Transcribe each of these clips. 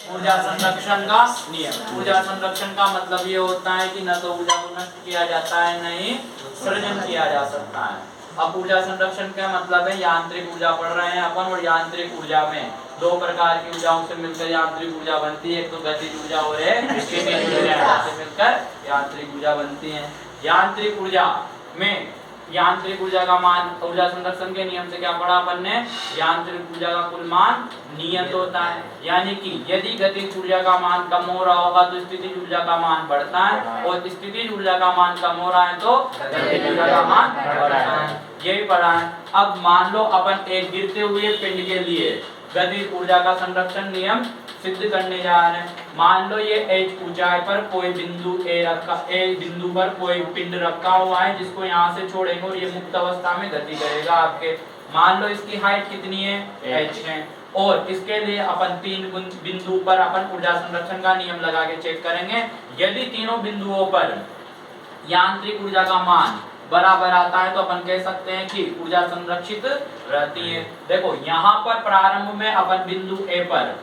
ऊर्जा संरक्षण का नियम। ऊर्जा संरक्षण का मतलब ये होता है कि न तो ऊर्जा को नष्ट किया जाता है न ही सृजन किया जा सकता है। अब ऊर्जा संरक्षण का मतलब है यांत्रिक ऊर्जा पढ़ रहे हैं अपन, और यांत्रिक ऊर्जा में दो प्रकार की ऊर्जाओं से मिलकर यांत्रिक ऊर्जा बनती है, एक तो गतिज ऊर्जा और एक स्थितिज ऊर्जा से मिलकर यांत्रिक ऊर्जा बनती है। यांत्रिक ऊर्जा में यांत्रिक ऊर्जा का मान ऊर्जा संरक्षण के नियम से क्या पढ़ा अपन ने, यांत्रिक ऊर्जा का कुल मान नियत होता है, यानी कि यदि गतिज ऊर्जा का मान कम हो रहा होगा तो स्थितिज ऊर्जा का मान बढ़ता है, और स्थितिज ऊर्जा का मान कम हो रहा है तो गतिज ऊर्जा का मान बढ़ता है। यही पढ़ा है। अब मान लो अपन एक गिरते हुए पिंड के लिए गतिज ऊर्जा का संरक्षण नियम सिद्ध करने जा रहे हैं। मान लो ये h ऊंचाई पर कोई बिंदु ए बिंदु पर कोई पिंड रखा हुआ है जिसको यहाँ से छोड़ेंगे और ये मुक्त अवस्था में गति करेगा आपके। मान लो इसकी हाइट कितनी है, h है, और इसके लिए अपन 3 बिंदु पर अपन ऊर्जा संरक्षण का नियम लगा के चेक करेंगे। यदि तीनों बिंदुओं पर यांत्रिक ऊर्जा का मान बराबर आता है तो अपन कह सकते हैं कि ऊर्जा संरक्षित रहती है। देखो यहाँ पर प्रारंभ में अपन बिंदु ए पर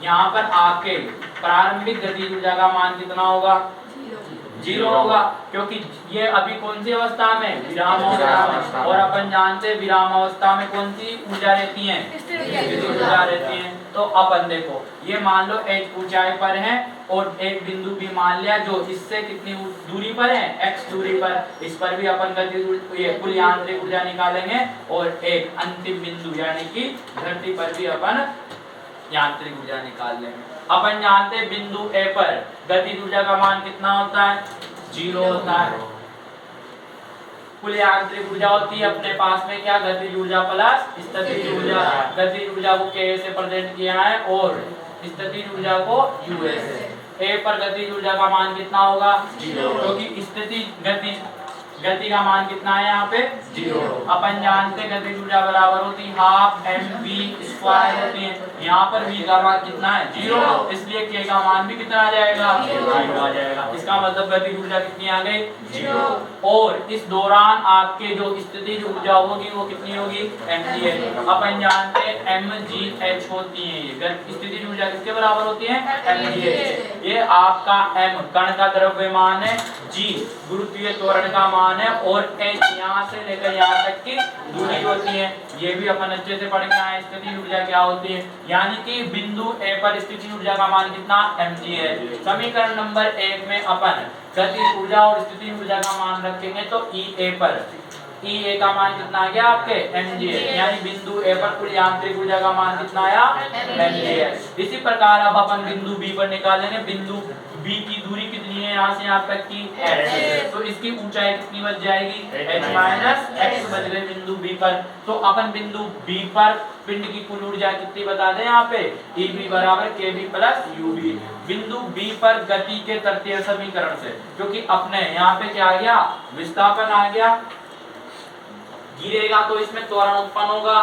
यहाँ पर आपके प्रारंभिक गतिज ऊर्जा का मान कितना होगा, 0 होगा, क्योंकि ये अभी कौन सी अवस्था में, विराम अवस्था में, और अपन जानते हैं विराम अवस्था में कौन सी ऊर्जा रहती है, स्थितिज ऊर्जा रहती है। तो अपन देखो ये मान लो h ऊंचाई पर है और एक बिंदु भी मान लिया जो इससे कितनी दूरी पर है, x दूरी पर, इस पर भी अपन गतिज ये कुल यांत्रिक ऊर्जा निकालेंगे, और एक अंतिम बिंदु यानी कि धरती पर भी अपन यांत्रिक ऊर्जा निकाल लेंगे। अपन जानते हैं बिंदु ए पर गतिज ऊर्जा का मान कितना होता है, 0 होता है। कुल यांत्रिक ऊर्जा होती है अपने पास में क्या, गतिज ऊर्जा प्लस स्थितिज ऊर्जा। गतिज ऊर्जा को K से प्रेजेंट किया है और स्थितिज ऊर्जा को U से। ए पर गतिज ऊर्जा का मान कितना होगा, 0, क्योंकि स्थितिज गति का मान कितना है यहाँ पे, 0। अपन जानते गतिज ऊर्जा बराबर होती है हाफ mv² होती है। यहाँ पर v का मान कितना है, 0, इसलिए k का मान भी कितना आ जाएगा, 0 आ जाएगा। इसका मतलब गतिज ऊर्जा कितनी आ गई, 0। और इस दौरान आपके जो स्थितिज ऊर्जा होगी वो कितनी होगी, mgh। अपन जानते हैं mgh होती है ये स्थितिज ऊर्जा किसके बराबर होती है, mgh। ये आपका m कण का द्रव्यमान है, g गुरुत्वीय त्वरण का मान है, और h यहाँ से लेकर यहाँ तक की दूरी होती है। ये भी अपन अच्छे से पढ़ के आए स्थितिज ऊर्जा क्या होती है, यानी कि बिंदु A पर स्थितिज ऊर्जा का मान कितना, mg है। समीकरण नंबर 1 में अपन गतिज ऊर्जा और स्थितिज ऊर्जा का मान रखेंगे तो EA पर EA का मान कितना आ गया आपके, mg है, यानी बिंदु A पर कुल यांत्रिक ऊर्जा का मान कितना आया, mg है। इसी प्रकार अब अपन बिंदु B पर निकालेंगे। बिंदु B की दूरी कितनी है यहाँ से यहाँ तक की, h, तो इसकी ऊंचाई कितनी बच जाएगी, h - x बच गई बिंदु B पर। तो अपन बिंदु B पर पिंड की कुल ऊर्जा कितनी बता दें यहाँ पे, EB बराबर KB प्लस UB। बिंदु B पर गति के तृतीय समीकरण से, क्योंकि अपने यहाँ पे क्या आ गया, विस्थापन आ गया, गिरेगा तो इसमें त्वरण उत्पन्न होगा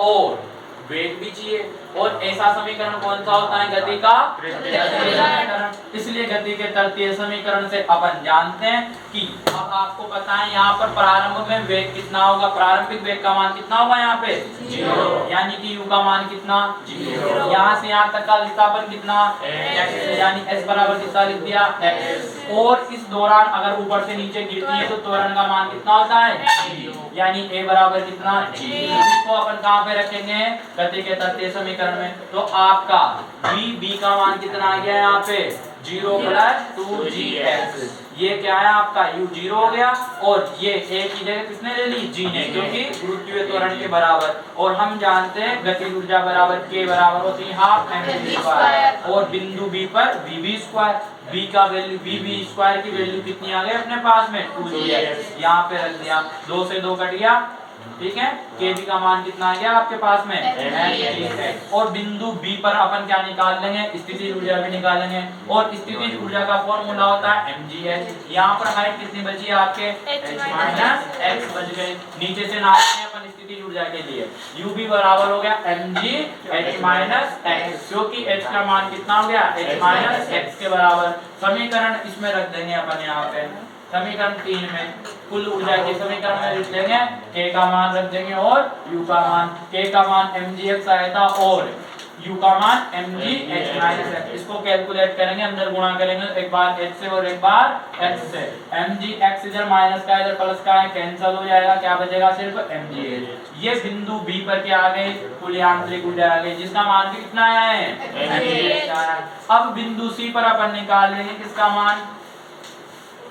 और वेग भी चाहिए, और ऐसा समीकरण कौन सा होता है, गति का तृतीय समीकरण। इसलिए गति के तृतीय समीकरण से अपन जानते हैं कि अब आपको पता है यहाँ पर प्रारंभ में वेग कितना होगा, प्रारंभिक वेग का मान कितना होगा यहाँ पे, 0, यानी कि u का मान कितना, 0। यहाँ से यहाँ तक का विस्थापन कितना, x, यानी s बराबर कितना लिख दिया, x। और इस दौरान अगर ऊपर से नीचे गिरती है तो त्वरण का मान कितना होता है, 0, यानी a बराबर कितना, 0। इसको अपन कहाँ पे रखेंगे, गति के तृतीय समीकरण में। तो आपका b का मान कितना आ गया यहाँ पे, 0 प्लस 2gx। ये क्या है आपका u 0 हो गया, और ये a की जगह किसने ले ली, g ने, क्योंकि गुरुत्वीय त्वरण के बराबर। और हम जानते हैं गतिज ऊर्जा बराबर k बराबर होती है हाफ mv², और बिंदु B पर vv²। b का वैल्यू vv² की वैल्यू कितनी आ गई अपने पास में, 2gx। यहाँ पे रख दिया, 2 से 2 कट गया, ठीक है। kb का मान कितना आ गया आपके पास में, mg। और बिंदु B पर अपन क्या निकाल लेंगे, स्थितिज ऊर्जा भी निकालेंगे, और स्थितिज ऊर्जा का फॉर्मूला होता है mgh। यहाँ पर हाइट कितनी बची आपके, h - x बच गई। नीचे से नापते हैं अपन स्थितिज ऊर्जा के लिए, ub बराबर हो गया mg h - x, क्योंकि h का मान कितना हो गया, h - x के बराबर। समीकरण इसमें रख देंगे अपन यहाँ पे, समीकरण 3 में कुल ऊर्जा के समीकरण में लिख लेंगे, k का मान रख देंगे और u का मान, k का मान mgx आया था और U का मान mgh माइनस h। इसको कैलकुलेट करेंगे, अंदर गुणा करेंगे, एक बार h से और एक बार h से। mgx इधर माइनस का इधर प्लस का है, कैंसिल हो जाएगा, क्या बचेगा सिर्फ mgh। ये बिंदु B पर क्या आ गई, कुल यांत्रिक ऊर्जा आ गई, जिसका मान भी कितना आया है, mgh आया है। अब बिंदु C पर अपन निकाल लेंगे किसका मान,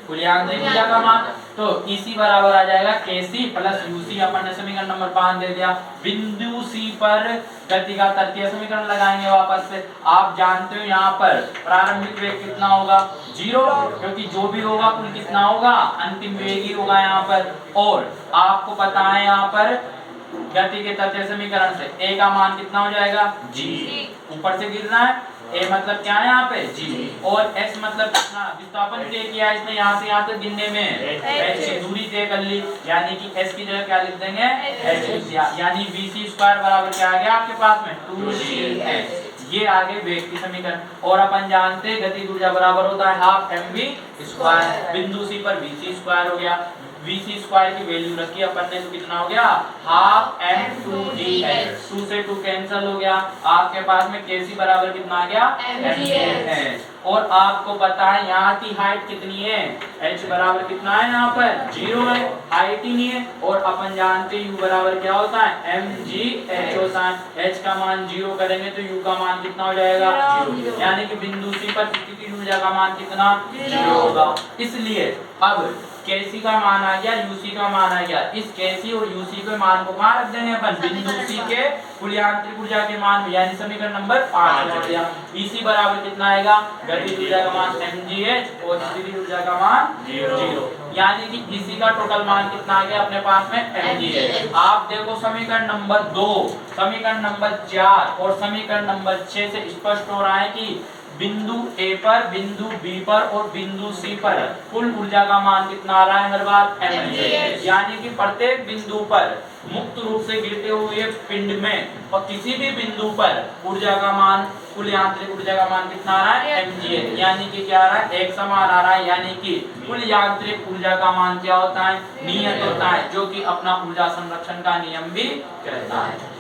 कुल यांत्रिक ऊर्जा का मान। तो EC बराबर आ जाएगा KC प्लस UC, अपन ने समीकरण नंबर 5 दे दिया। बिंदु C पर गति का तर्कीय समीकरण लगाएंगे वापस से। आप जानते हो यहाँ पर प्रारंभिक वेग कितना होगा, 0, क्योंकि जो भी होगा कुल कितना होगा, अंतिम वेग ही होगा यहाँ पर। और आपको पता है यहाँ पर गति के तर्कीय समीकरण से A का मान कितना हो जाएगा, G, ऊपर से गिरना है, A मतलब क्या है यहाँ पे, G, और S मतलब कितना, विस्थापन तय किया इसने यहाँ से यहाँ तक गिनने में, h दूरी तय कर ली, यानी कि S की जगह क्या लिख देंगे, h, यानी VC स्क्वायर बराबर क्या आ गया आपके पास में, 2gh। ये आगे वेग की समीकरण। और अपन जानते हैं गति ऊर्जा बराबर होता है हाफ mv स्क्वायर। बिंदु C पर VC स्क्वायर हो गया, VC स्क्वायर की वैल्यू रखी अपन ने, तो कितना हो गया, हाफ m2gh, 2 से 2 कैंसिल हो गया, आपके पास में KC बराबर कितना आ गया, mgh। और आपको पता है यहाँ की हाइट कितनी है, h बराबर कितना है, यहाँ पर 0 है, हाइट ही नहीं है। और अपन जानते हैं u बराबर क्या होता है, mgh होता है। h का मान 0 करेंगे तो u का मान कितना हो जाएगा, 0, यानी कि बिंदु C पर स्थितिज ऊर्जा का मान कितना, 0 होगा। इसलिए अब KC का मान आ गया, UC का मान आ गया, इस KC और UC के मान को कहाँ रख देंगे अपन, बिंदु C के कुल यांत्रिक ऊर्जा के मान, यानी समीकरण नंबर 5 हो गया। EC बराबर कितना आएगा, गतिज ऊर्जा का मान mgh और स्थितिज ऊर्जा का मान 0, यानी कि EC का टोटल मान कितना आ गया अपने पास में, mgh। आप देखो समीकरण नंबर 2, समीकरण नंबर 4 और समीकरण नंबर 6 से स्पष्ट हो रहा है कि बिंदु A पर, बिंदु B पर और बिंदु C पर कुल ऊर्जा का मान कितना आ रहा है हर बार, mgh, यानी कि प्रत्येक बिंदु पर मुक्त रूप से गिरते हुए पिंड में और किसी भी बिंदु पर ऊर्जा का मान, कुल यांत्रिक ऊर्जा का मान कितना आ रहा है, mgh, यानी कि क्या आ रहा है, एक समान आ रहा है, यानी कि कुल यांत्रिक ऊर्जा का मान क्या होता है, नियत होता है, जो कि अपना ऊर्जा संरक्षण का नियम भी कहता है।